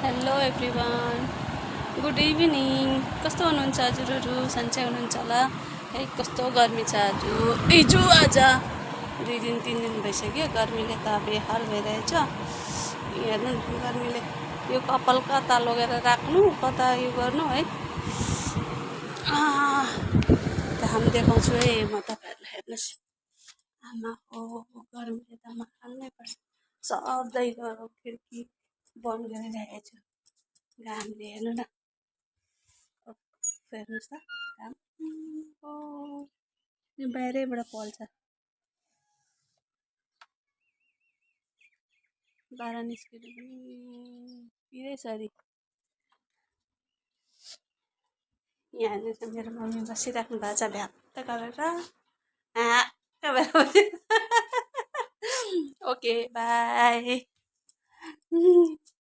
Hello everyone, good evening. कस्तो हुनुहुन्छ हजुरहरू? सन्चै हुनुहुन्छ होला है। कस्तो गर्मी छ आज 2 दिन 3 दिन भइसक्यो। गर्मीले त बेहाल भइरहेछ। हेर्नु न, गर्मीले यो कपाल कता लगेर राख्नु, कता यो गर्नु है। घाम देखाउँछु है म तपाईँहरूलाई, हेर्नुहोस्। आमा हो, गर्मीले त मार्नै पर्छ। सधैँ खिड्की बन्द गरिरहेको छु घामले, हेर्नु न। हेर्नुहोस् त घाम यो बाहिरैबाट पल्छ। बाह्र निस्केर पनि पिरै सरी। यहाँनिर त मेरो मम्मी बसिराख्नु भएको छ भ्यात्त गरेर। Okay by.